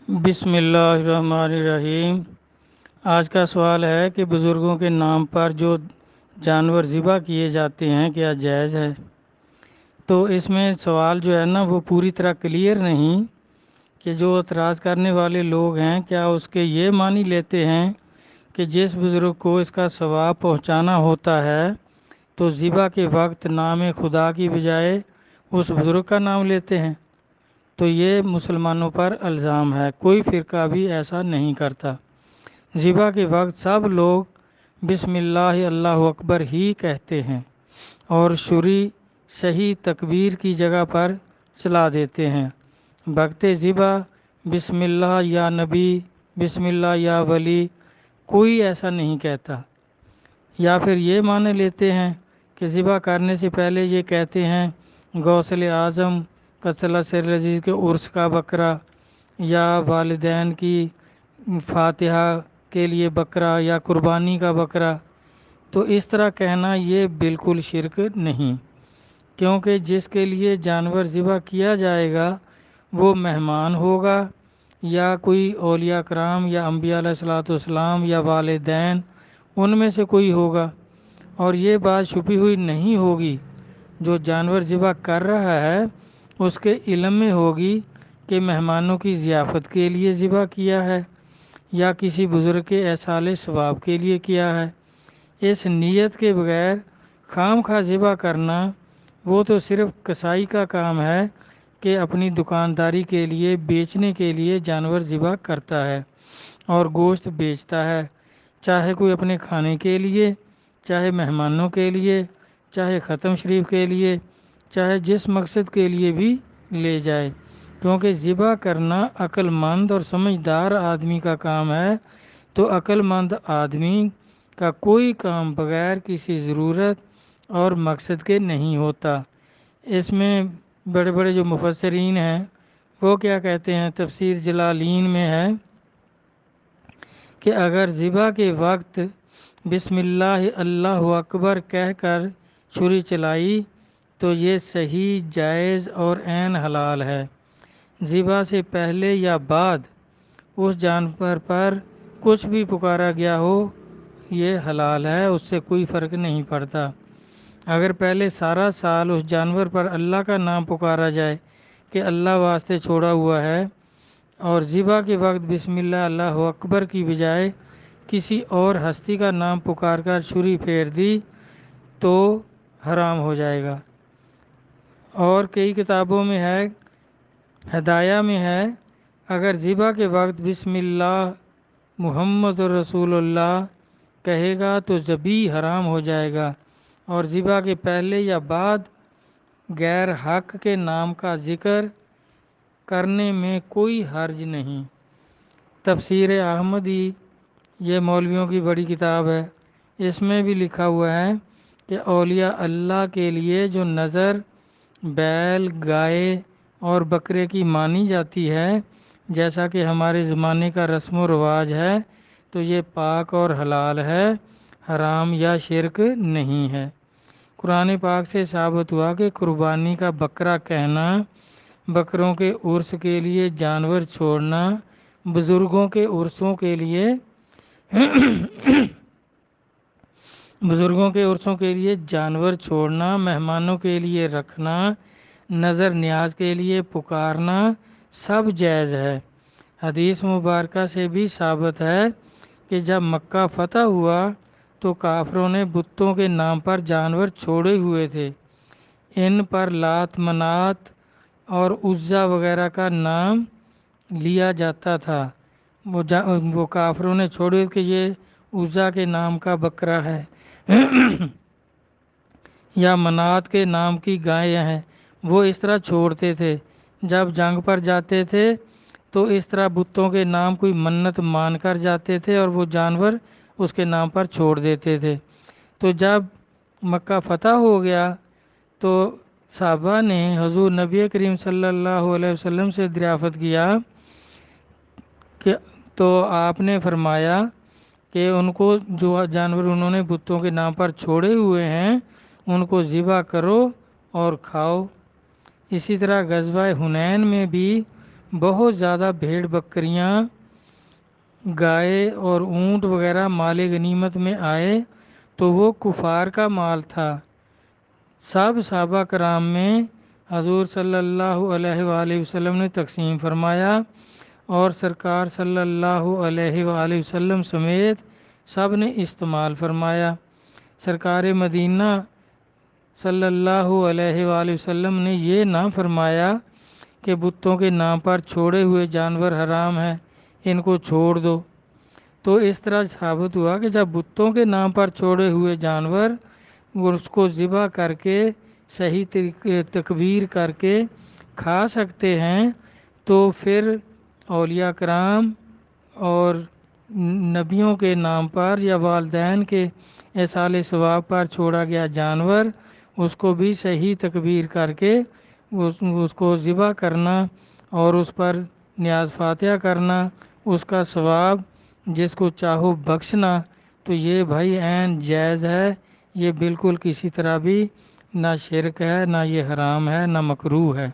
بسم اللہ الرحمن الرحیم۔ آج کا سوال ہے کہ بزرگوں کے نام پر جو جانور ذبح کیے جاتے ہیں کیا جائز ہے؟ تو اس میں سوال جو ہے نا وہ پوری طرح کلیئر نہیں کہ جو اعتراض کرنے والے لوگ ہیں کیا اس کے یہ معنی لیتے ہیں کہ جس بزرگ کو اس کا ثواب پہنچانا ہوتا ہے تو ذبح کے وقت نام خدا کی بجائے اس بزرگ کا نام لیتے ہیں؟ تو یہ مسلمانوں پر الزام ہے، کوئی فرقہ بھی ایسا نہیں کرتا۔ ذبح کے وقت سب لوگ بسم اللہ اللہ اکبر ہی کہتے ہیں اور چھری صحیح تکبیر کی جگہ پر چلا دیتے ہیں۔ وقت ذبح بسم اللہ یا نبی، بسم اللہ یا ولی، کوئی ایسا نہیں کہتا۔ یا پھر یہ مان لیتے ہیں کہ ذبح کرنے سے پہلے یہ کہتے ہیں غوث اعظم قصلہ سر عزیز کے عرس کا بکرا، یا والدین کی فاتحہ کے لیے بکرا، یا قربانی کا بکرا۔ تو اس طرح کہنا یہ بالکل شرک نہیں، کیونکہ جس کے لیے جانور ذبح کیا جائے گا وہ مہمان ہوگا یا کوئی اولیاء کرام یا انبیاء علیہ الصلوۃ والسلام یا والدین، ان میں سے کوئی ہوگا، اور یہ بات چھپی ہوئی نہیں ہوگی۔ جو جانور ذبح کر رہا ہے اس کے علم میں ہوگی کہ مہمانوں کی ضیافت کے لیے ذبح کیا ہے یا کسی بزرگ کے ایصال ثواب کے لیے کیا ہے۔ اس نیت کے بغیر خام خواہ ذبح کرنا وہ تو صرف کسائی کا کام ہے کہ اپنی دکانداری کے لیے بیچنے کے لیے جانور ذبح کرتا ہے اور گوشت بیچتا ہے، چاہے کوئی اپنے کھانے کے لیے، چاہے مہمانوں کے لیے، چاہے ختم شریف کے لیے، چاہے جس مقصد کے لیے بھی لے جائے، کیونکہ ذبح کرنا عقل مند اور سمجھدار آدمی کا کام ہے۔ تو عقل مند آدمی کا کوئی کام بغیر کسی ضرورت اور مقصد کے نہیں ہوتا۔ اس میں بڑے بڑے جو مفسرین ہیں وہ کیا کہتے ہیں، تفسیر جلالین میں ہے کہ اگر ذبح کے وقت بسم اللہ اللہ اکبر کہہ کر چھری چلائی تو یہ صحیح، جائز اور عین حلال ہے۔ ذبح سے پہلے یا بعد اس جانور پر کچھ بھی پکارا گیا ہو یہ حلال ہے، اس سے کوئی فرق نہیں پڑتا۔ اگر پہلے سارا سال اس جانور پر اللہ کا نام پکارا جائے کہ اللہ واسطے چھوڑا ہوا ہے، اور ذبح کے وقت بسم اللہ اللہ اکبر کی بجائے کسی اور ہستی کا نام پکار کر چھری پھیر دی تو حرام ہو جائے گا۔ اور کئی کتابوں میں ہے، ہدایہ میں ہے، اگر ذبح کے وقت بسم اللہ محمد رسول اللہ کہے گا تو ذبیح حرام ہو جائے گا، اور ذبح کے پہلے یا بعد غیر حق کے نام کا ذکر کرنے میں کوئی حرج نہیں۔ تفسیر احمدی یہ مولویوں کی بڑی کتاب ہے، اس میں بھی لکھا ہوا ہے کہ اولیاء اللہ کے لیے جو نظر بیل، گائے اور بکرے کی مانی جاتی ہے، جیسا کہ ہمارے زمانے کا رسم و رواج ہے، تو یہ پاک اور حلال ہے، حرام یا شرک نہیں ہے۔ قرآن پاک سے ثابت ہوا کہ قربانی کا بکرا کہنا، بکروں کے عرس کے لیے جانور چھوڑنا، بزرگوں کے عرسوں کے لیے جانور چھوڑنا، مہمانوں کے لیے رکھنا، نظر نیاز کے لیے پکارنا سب جائز ہے۔ حدیث مبارکہ سے بھی ثابت ہے کہ جب مکہ فتح ہوا تو کافروں نے بتوں کے نام پر جانور چھوڑے ہوئے تھے، ان پر لات، منات اور عزا وغیرہ کا نام لیا جاتا تھا۔ وہ کافروں نے چھوڑے کہ یہ عزا کے نام کا بکرا ہے یا منات کے نام کی گائے ہیں، وہ اس طرح چھوڑتے تھے۔ جب جنگ پر جاتے تھے تو اس طرح بتوں کے نام کوئی منت مان کر جاتے تھے اور وہ جانور اس کے نام پر چھوڑ دیتے تھے۔ تو جب مکہ فتح ہو گیا تو صحابہ نے حضور نبی کریم صلی اللہ علیہ وسلم سے دریافت کیا کہ تو آپ نے فرمایا کہ ان کو جو جانور انہوں نے بتوں کے نام پر چھوڑے ہوئے ہیں ان کو ذبح کرو اور کھاؤ۔ اسی طرح غزوہ حنین میں بھی بہت زیادہ بھیڑ بکریاں، گائے اور اونٹ وغیرہ مال غنیمت میں آئے تو وہ کفار کا مال تھا۔ سب صحابہ کرام میں حضور صلی اللہ علیہ وآلہ وسلم نے تقسیم فرمایا، اور سرکار صلی اللہ علیہ وآلہ وسلم سمیت سب نے استعمال فرمایا۔ سرکار مدینہ صلی اللہ علیہ وآلہ وسلم نے یہ نہ فرمایا کہ بتوں کے نام پر چھوڑے ہوئے جانور حرام ہیں، ان کو چھوڑ دو۔ تو اس طرح ثابت ہوا کہ جب بتوں کے نام پر چھوڑے ہوئے جانور وہ اس کو ذبح کر کے صحیح طریقے تکبیر کر کے کھا سکتے ہیں، تو پھر اولیاء کرام اور نبیوں کے نام پر یا والدین کے اصال ثواب پر چھوڑا گیا جانور، اس کو بھی صحیح تکبیر کر کے اس کو ذبح کرنا اور اس پر نیاز فاتحہ کرنا، اس کا ثواب جس کو چاہو بخشنا، تو یہ بھائی عین جائز ہے۔ یہ بالکل کسی طرح بھی نہ شرک ہے، نہ یہ حرام ہے، نہ مکروہ ہے۔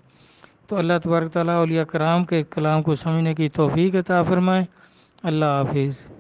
تو اللہ تبارک تعالیٰ اولیاء کرام کے کلام کو سمجھنے کی توفیق عطا فرمائے۔ اللہ حافظ۔